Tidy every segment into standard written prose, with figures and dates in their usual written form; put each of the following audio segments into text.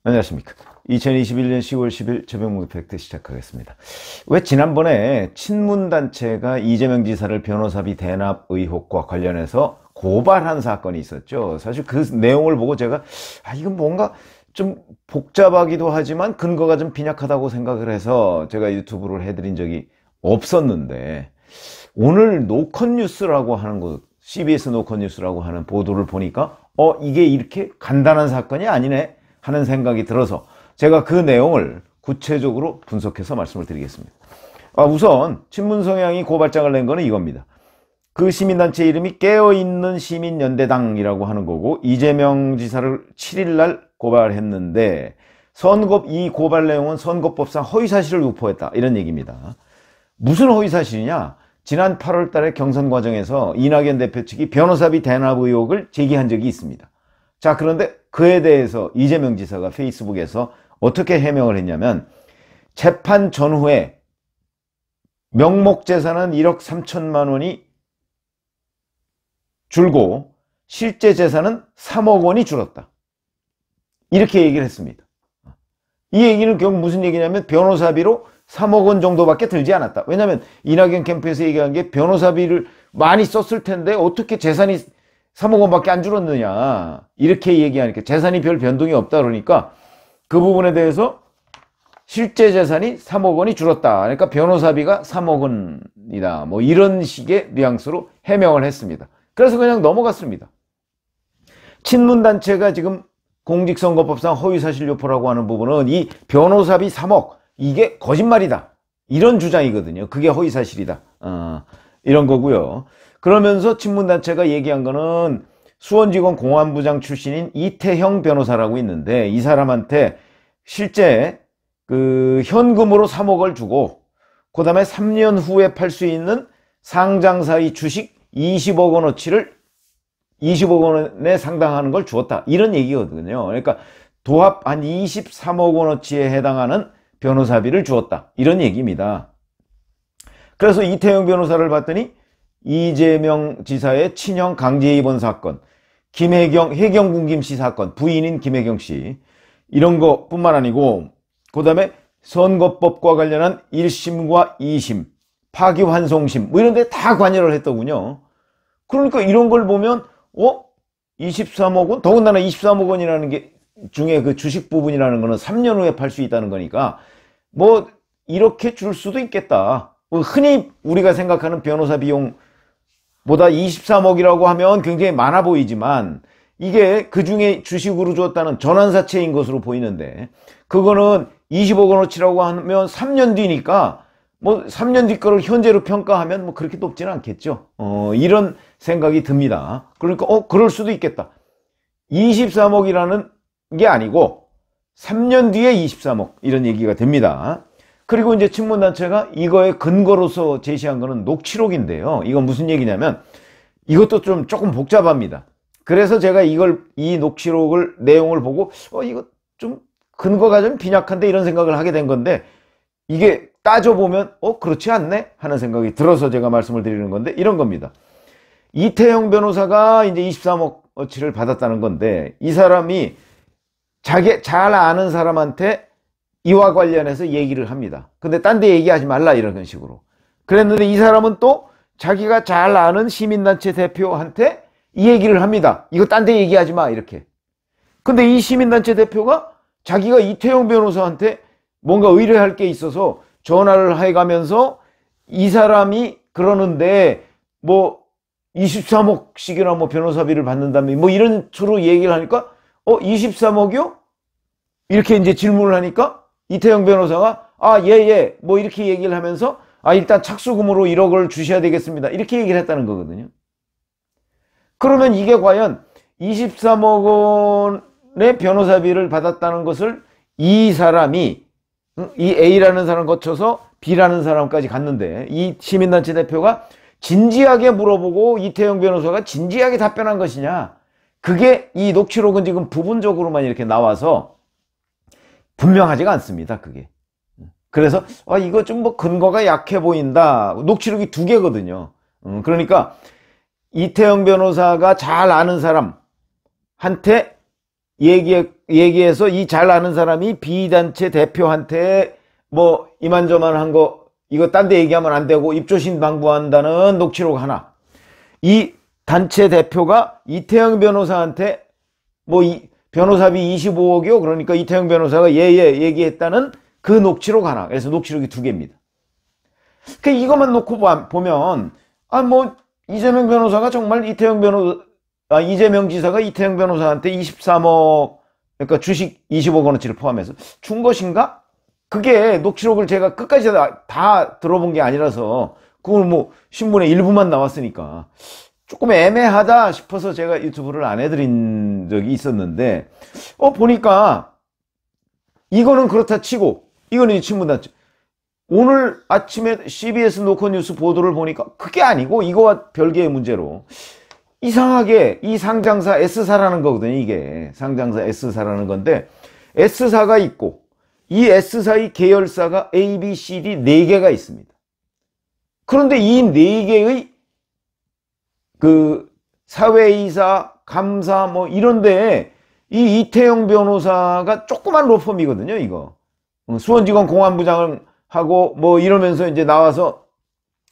안녕하십니까. 2021년 10월 10일 저병무 팩트 시작하겠습니다. 왜 지난번에 친문단체가 이재명 지사를 변호사비 대납 의혹과 관련해서 고발한 사건이 있었죠. 사실 그 내용을 보고 제가 이건 뭔가 좀 복잡하기도 하지만 근거가 좀 빈약하다고 생각을 해서 제가 유튜브를 해드린 적이 없었는데, 오늘 노컷뉴스라고 하는 곳, CBS 노컷뉴스라고 하는 보도를 보니까 이게 이렇게 간단한 사건이 아니네 하는 생각이 들어서 제가 그 내용을 구체적으로 분석해서 말씀을 드리겠습니다. 우선 친문 성향이 고발장을 낸 거는 이겁니다. 그 시민단체 이름이 깨어있는 시민연대당이라고 하는 거고, 이재명 지사를 7일날 고발했는데, 이 고발 내용은 선거법상 허위사실을 유포했다 이런 얘기입니다. 무슨 허위사실이냐? 지난 8월 달에 경선 과정에서 이낙연 대표 측이 변호사비 대납 의혹을 제기한 적이 있습니다. 자, 그런데 그에 대해서 이재명 지사가 페이스북에서 어떻게 해명을 했냐면, 재판 전후에 명목 재산은 1억 3천만 원이 줄고 실제 재산은 3억 원이 줄었다, 이렇게 얘기를 했습니다. 이 얘기는 결국 무슨 얘기냐면 변호사비로 3억 원 정도밖에 들지 않았다. 왜냐하면 이낙연 캠프에서 얘기한 게 변호사비를 많이 썼을 텐데 어떻게 재산이 3억 원밖에 안 줄었느냐, 이렇게 얘기하니까 재산이 별 변동이 없다 그러니까 그 부분에 대해서 실제 재산이 3억 원이 줄었다, 그러니까 변호사비가 3억 원이다, 뭐 이런 식의 뉘앙스로 해명을 했습니다. 그래서 그냥 넘어갔습니다. 친문단체가 지금 공직선거법상 허위사실 유포라고 하는 부분은 이 변호사비 3억 이게 거짓말이다, 이런 주장이거든요. 그게 허위사실이다, 이런 거고요. 그러면서 친문단체가 얘기한 거는 수원지검 공안부장 출신인 이태형 변호사라고 있는데, 이 사람한테 실제 그 현금으로 3억을 주고 그 다음에 3년 후에 팔 수 있는 상장사의 주식 20억 원어치를 20억 원에 상당하는 걸 주었다, 이런 얘기거든요. 그러니까 도합 한 23억 원어치에 해당하는 변호사비를 주었다, 이런 얘기입니다. 그래서 이태영 변호사를 봤더니 이재명 지사의 친형 강제 입원 사건, 해경군김 씨 사건, 부인인 김혜경 씨, 이런 거 뿐만 아니고 그 다음에 선거법과 관련한 1심과 2심, 파기환송심 뭐 이런 데 다 관여를 했더군요. 그러니까 이런 걸 보면 23억 원? 더군다나 23억 원이라는 게 중에 그 주식 부분이라는 거는 3년 후에 팔 수 있다는 거니까 뭐 이렇게 줄 수도 있겠다. 흔히 우리가 생각하는 변호사 비용보다 23억이라고 하면 굉장히 많아 보이지만, 이게 그 중에 주식으로 줬다는 전환사채인 것으로 보이는데, 그거는 20억 원어치라고 하면 3년 뒤니까 뭐 3년 뒤 거를 현재로 평가하면 뭐 그렇게 높지는 않겠죠. 이런 생각이 듭니다. 그러니까 그럴 수도 있겠다. 23억이라는 게 아니고 3년 뒤에 23억, 이런 얘기가 됩니다. 그리고 이제 친문단체가 이거의 근거로서 제시한 거는 녹취록인데요. 이건 무슨 얘기냐면, 이것도 좀 조금 복잡합니다. 그래서 제가 이 녹취록을 내용을 보고 이거 좀 근거가 좀 빈약한데 이런 생각을 하게 된 건데, 이게 따져보면 그렇지 않네 하는 생각이 들어서 제가 말씀을 드리는 건데, 이런 겁니다. 이태영 변호사가 이제 23억어치를 받았다는 건데, 이 사람이 자기 잘 아는 사람한테 이와 관련해서 얘기를 합니다. 근데 딴 데 얘기하지 말라, 이런 식으로 그랬는데, 이 사람은 또 자기가 잘 아는 시민단체 대표한테 이 얘기를 합니다. 이거 딴 데 얘기하지 마, 이렇게. 근데 이 시민단체 대표가 자기가 이태영 변호사한테 뭔가 의뢰할 게 있어서 전화를 해가면서 이 사람이 그러는데 뭐 23억씩이나 뭐 변호사비를 받는다며 뭐 이런 식으로 얘기를 하니까 23억이요? 이렇게 이제 질문을 하니까 이태영 변호사가 예, 뭐 이렇게 얘기를 하면서 일단 착수금으로 1억을 주셔야 되겠습니다, 이렇게 얘기를 했다는 거거든요. 그러면 이게 과연 23억 원의 변호사비를 받았다는 것을 이 사람이, 이 A라는 사람 거쳐서 B라는 사람까지 갔는데, 이 시민단체 대표가 진지하게 물어보고 이태영 변호사가 진지하게 답변한 것이냐, 그게 이 녹취록은 지금 부분적으로만 이렇게 나와서 분명하지가 않습니다, 그게. 그래서 이거 좀 뭐 근거가 약해 보인다. 녹취록이 2개거든요. 그러니까 이태영 변호사가 잘 아는 사람한테 얘기해서 이 잘 아는 사람이 B단체 대표한테 뭐 이만저만한 거 이거 딴 데 얘기하면 안 되고 입조신 방부한다는 녹취록 하나, 이 단체 대표가 이태영 변호사한테 뭐 변호사비 25억이요 그러니까 이태영 변호사가 예예 얘기했다는 그 녹취록 하나, 그래서 녹취록이 2개입니다. 그 이것만 놓고 보면 뭐 이재명 변호사가 정말 이재명 지사가 이태영 변호사한테 23억, 그러니까 주식 20억 원어치를 포함해서 준 것인가? 그게 녹취록을 제가 끝까지 다 들어본 게 아니라서 그걸 뭐 신문에 일부만 나왔으니까 조금 애매하다 싶어서 제가 유튜브를 안 해드린 적이 있었는데 보니까 이거는 그렇다 치고 이거는 친문단체, 오늘 아침에 CBS 노컷뉴스 보도를 보니까 그게 아니고 이거와 별개의 문제로 이상하게 이 상장사 S사라는 거거든요. 이게 상장사 S사라는 건데 S사가 있고 이 S사의 계열사가 A, B, C, D 4개가 있습니다. 그런데 이 4개의 그 사회이사, 감사 뭐 이런데 이 이태영 변호사가 조그만 로펌이거든요. 이거 수원지검 공안부장을 하고 뭐 이러면서 이제 나와서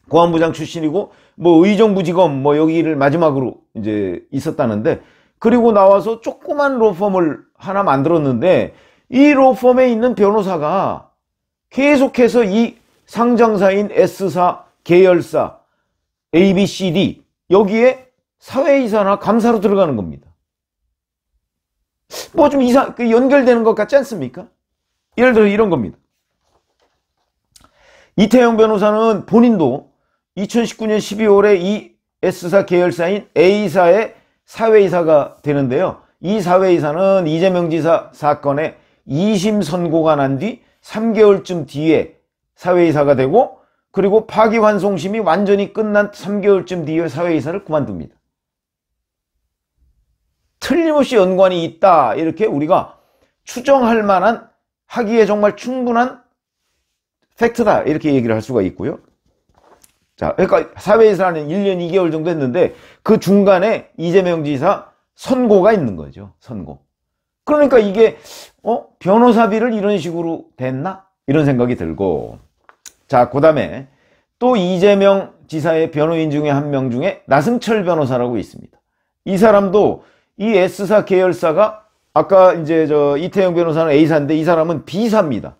공안부장 출신이고 뭐 의정부지검 뭐 여기를 마지막으로 이제 있었다는데, 그리고 나와서 조그만 로펌을 하나 만들었는데 이 로펌에 있는 변호사가 계속해서 이 상장사인 S사, 계열사, A, B, C, D 여기에 사회이사나 감사로 들어가는 겁니다. 뭐 좀 연결되는 것 같지 않습니까? 예를 들어 이런 겁니다. 이태영 변호사는 본인도 2019년 12월에 이 S사 계열사인 A사의 사회이사가 되는데요. 이 사회이사는 이재명 지사 사건에 2심 선고가 난 뒤 3개월쯤 뒤에 사회이사가 되고, 그리고 파기환송심이 완전히 끝난 3개월쯤 뒤에 사회이사를 그만둡니다. 틀림없이 연관이 있다 이렇게 우리가 추정할 만한, 하기에 정말 충분한 팩트다 이렇게 얘기를 할 수가 있고요. 자, 그러니까 사회이사는 1년 2개월 정도 했는데 그 중간에 이재명 지사 선고가 있는 거죠. 선고. 그러니까 이게 변호사비를 이런 식으로 됐나? 이런 생각이 들고, 자, 그 다음에 또 이재명 지사의 변호인 중에 한 명 중에 나승철 변호사라고 있습니다. 이 사람도 이 S사 계열사가 아까 이제 이태영 변호사는 A사인데 이 사람은 B사입니다.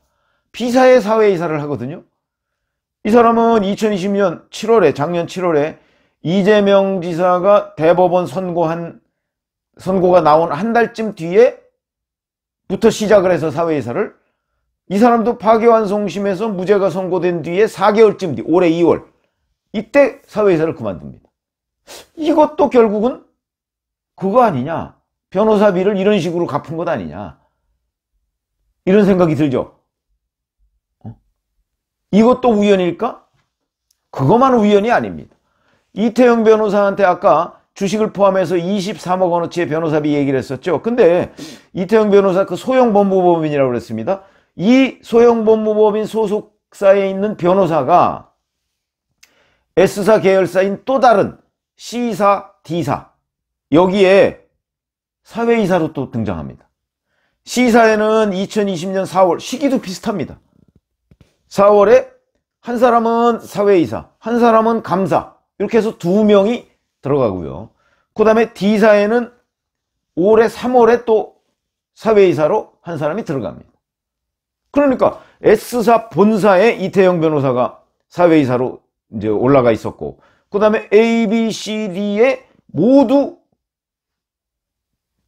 B사의 사회이사를 하거든요. 이 사람은 2020년 7월에, 작년 7월에 이재명 지사가 대법원 선고가 나온 한 달쯤 뒤에부터 시작을 해서 사회이사를, 이 사람도 파기환송심에서 무죄가 선고된 뒤에 4개월쯤 뒤, 올해 2월 이때 사회이사를 그만둡니다. 이것도 결국은 그거 아니냐, 변호사비를 이런 식으로 갚은 것 아니냐, 이런 생각이 들죠. 이것도 우연일까? 그것만 우연이 아닙니다. 이태영 변호사한테 아까 주식을 포함해서 23억 원어치의 변호사비 얘기를 했었죠. 근데 이태영 변호사 그 소형법무법인이라고 그랬습니다. 이 소형법무법인 소속사에 있는 변호사가 S사 계열사인 또 다른 C사, D사 여기에 사회이사로 또 등장합니다. C사에는 2020년 4월, 시기도 비슷합니다. 4월에 한 사람은 사회이사, 한 사람은 감사, 이렇게 해서 2명이 들어가고요. 그 다음에 D사에는 올해 3월에 또 사회이사로 한 사람이 들어갑니다. 그러니까 S사 본사에 이태영 변호사가 사회이사로 이제 올라가 있었고, 그 다음에 A, B, C, D에 모두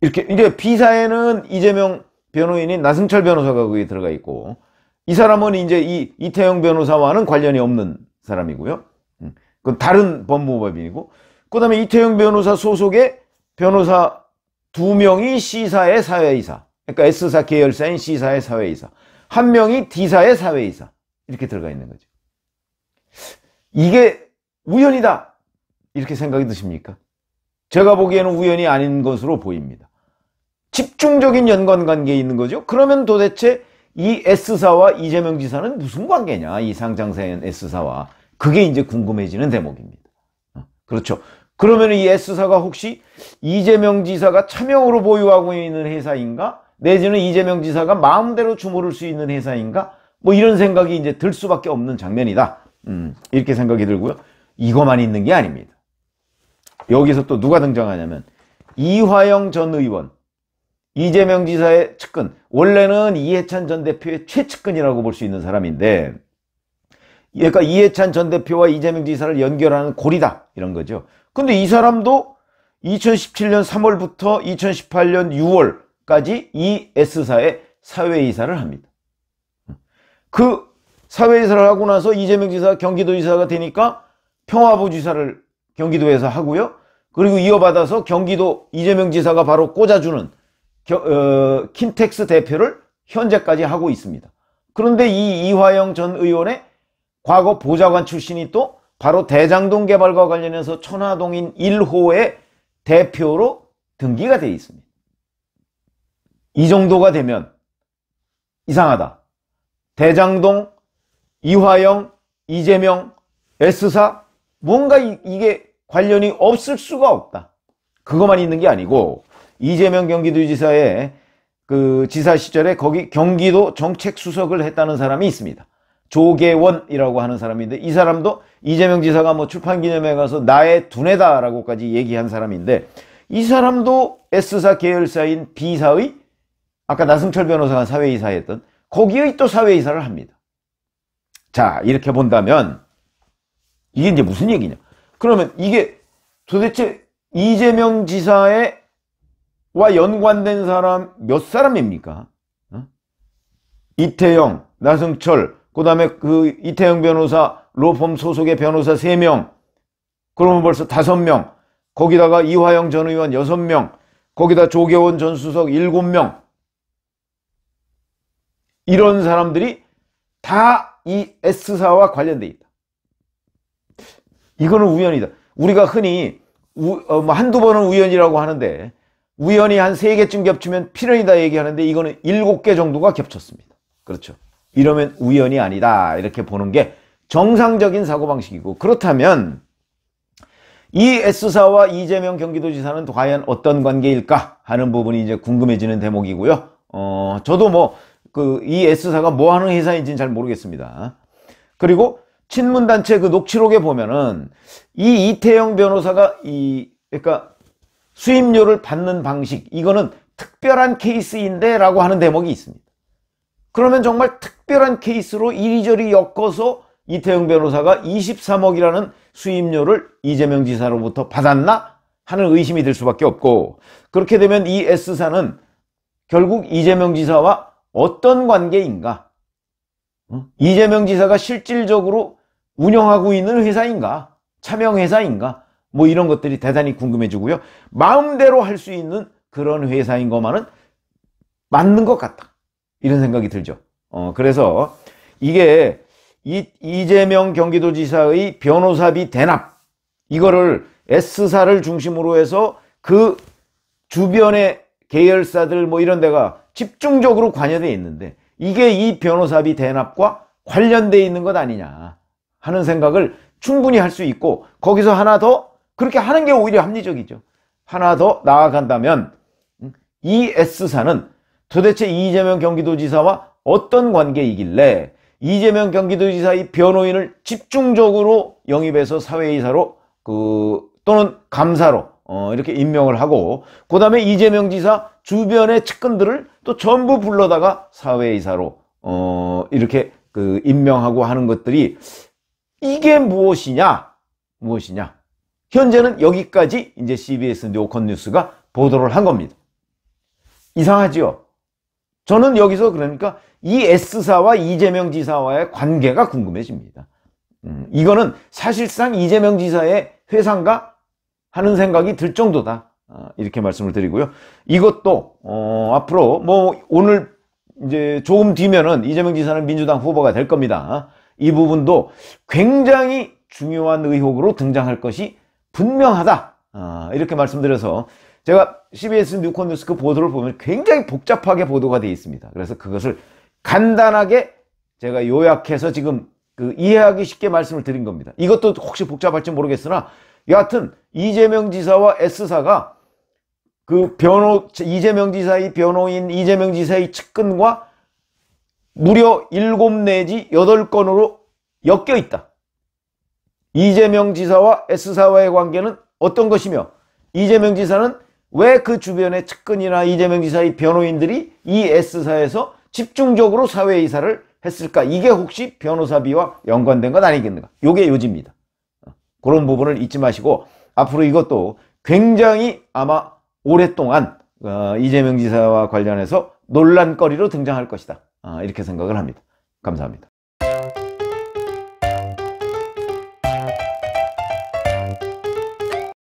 이렇게, 이제 B사에는 이재명 변호인인 나승철 변호사가 거기에 들어가 있고, 이 사람은 이제 이 이태영 변호사와는 관련이 없는 사람이고요. 그건 다른 법무법인이고, 그 다음에 이태영 변호사 소속의 변호사 2명이 C사의 사회이사, 그러니까 S사 계열사인 C사의 사회이사, 한 명이 D사의 사회이사, 이렇게 들어가 있는 거죠. 이게 우연이다 이렇게 생각이 드십니까? 제가 보기에는 우연이 아닌 것으로 보입니다. 집중적인 연관관계에 있는 거죠. 그러면 도대체 이 S사와 이재명 지사는 무슨 관계냐, 이 상장사인 S사와. 그게 이제 궁금해지는 대목입니다. 그렇죠. 그러면 이 S사가 혹시 이재명 지사가 차명으로 보유하고 있는 회사인가? 내지는 이재명 지사가 마음대로 주무를 수 있는 회사인가? 뭐 이런 생각이 이제 들 수밖에 없는 장면이다. 이렇게 생각이 들고요. 이거만 있는 게 아닙니다. 여기서 또 누가 등장하냐면 이화영 전 의원, 이재명 지사의 측근, 원래는 이해찬 전 대표의 최측근이라고 볼 수 있는 사람인데, 그러니까 이해찬 전 대표와 이재명 지사를 연결하는 고리다 이런 거죠. 근데 이 사람도 2017년 3월부터 2018년 6월까지 이 S사의 사회이사를 합니다. 그 사회이사를 하고 나서 이재명 지사가 경기도지사가 되니까 평화부지사를 경기도에서 하고요. 그리고 이어받아서 경기도 이재명 지사가 바로 꽂아주는 킨텍스 대표를 현재까지 하고 있습니다. 그런데 이 이화영 전 의원의 과거 보좌관 출신이 또 바로 대장동 개발과 관련해서 천화동인 1호의 대표로 등기가 되어 있습니다. 이 정도가 되면 이상하다. 대장동, 이화영, 이재명, S사 뭔가 이게 관련이 없을 수가 없다. 그것만 있는 게 아니고 이재명 경기도지사의 그 지사 시절에 거기 경기도 정책수석을 했다는 사람이 있습니다. 조계원이라고 하는 사람인데 이 사람도 이재명 지사가 뭐 출판기념회 가서 나의 두뇌다라고까지 얘기한 사람인데 이 사람도 S사 계열사인 B사의 아까 나승철 변호사가 사회이사 했던 거기의 또 사회이사를 합니다. 자, 이렇게 본다면 이게 이제 무슨 얘기냐? 그러면 이게 도대체 이재명 지사와 연관된 사람 몇 사람입니까? 이태영, 나승철, 그 다음에 그 이태영 변호사, 로펌 소속의 변호사 3명, 그러면 벌써 5명, 거기다가 이화영 전 의원 6명, 거기다 조계원 전 수석 7명, 이런 사람들이 다 이 S사와 관련돼 있다. 이거는 우연이다. 우리가 흔히 한두 번은 우연이라고 하는데 우연이 한 3개쯤 겹치면 필연이다 얘기하는데 이거는 7개 정도가 겹쳤습니다. 그렇죠. 이러면 우연이 아니다 이렇게 보는 게 정상적인 사고방식이고, 그렇다면 이 S사와 이재명 경기도지사는 과연 어떤 관계일까 하는 부분이 이제 궁금해지는 대목이고요. 저도 뭐 이 S사가 뭐 하는 회사인지는 잘 모르겠습니다. 그리고 친문단체 그 녹취록에 보면은 이 이태영 변호사가 그러니까 수임료를 받는 방식, 이거는 특별한 케이스인데 라고 하는 대목이 있습니다. 그러면 정말 특별한 케이스로 이리저리 엮어서 이태영 변호사가 23억이라는 수임료를 이재명 지사로부터 받았나 하는 의심이 들 수밖에 없고, 그렇게 되면 이 S사는 결국 이재명 지사와 어떤 관계인가? 이재명 지사가 실질적으로 운영하고 있는 회사인가? 차명 회사인가? 뭐 이런 것들이 대단히 궁금해지고요. 마음대로 할 수 있는 그런 회사인 것만은 맞는 것 같다. 이런 생각이 들죠. 그래서 이게 이재명 경기도지사의 변호사비 대납, 이거를 S사를 중심으로 해서 그 주변의 계열사들 뭐 이런 데가 집중적으로 관여되어 있는데 이게 이 변호사비 대납과 관련되어 있는 것 아니냐 하는 생각을 충분히 할 수 있고, 거기서 하나 더 그렇게 하는 게 오히려 합리적이죠. 하나 더 나아간다면 이 S사는 도대체 이재명 경기도지사와 어떤 관계이길래 이재명 경기도지사의 변호인을 집중적으로 영입해서 사회이사로 또는 감사로 이렇게 임명을 하고, 그 다음에 이재명 지사 주변의 측근들을 또 전부 불러다가 사회이사로 이렇게 임명하고 하는 것들이 이게 무엇이냐? 현재는 여기까지 이제 CBS 오컨뉴스가 보도를 한 겁니다. 이상하지요? 저는 여기서 그러니까 이 S사와 이재명 지사와의 관계가 궁금해집니다. 이거는 사실상 이재명 지사의 회사인가 하는 생각이 들 정도다. 이렇게 말씀을 드리고요. 이것도 앞으로 뭐 오늘 이제 조금 뒤면은 이재명 지사는 민주당 후보가 될 겁니다. 이 부분도 굉장히 중요한 의혹으로 등장할 것이 분명하다. 이렇게 말씀드려서 제가 CBS 뉴콘뉴스 그 보도를 보면 굉장히 복잡하게 보도가 되어 있습니다. 그래서 그것을 간단하게 제가 요약해서 지금 이해하기 쉽게 말씀을 드린 겁니다. 이것도 혹시 복잡할지 모르겠으나 여하튼 이재명 지사와 S사가 이재명 지사의 변호인, 이재명 지사의 측근과 무려 7 내지 8건으로 엮여 있다. 이재명 지사와 S사와의 관계는 어떤 것이며, 이재명 지사는 왜 그 주변의 측근이나 이재명 지사의 변호인들이 이 S사에서 집중적으로 사회이사를 했을까? 이게 혹시 변호사비와 연관된 것 아니겠는가? 요게 요지입니다. 그런 부분을 잊지 마시고, 앞으로 이것도 굉장히 아마 오랫동안 이재명 지사와 관련해서 논란거리로 등장할 것이다. 이렇게 생각을 합니다. 감사합니다.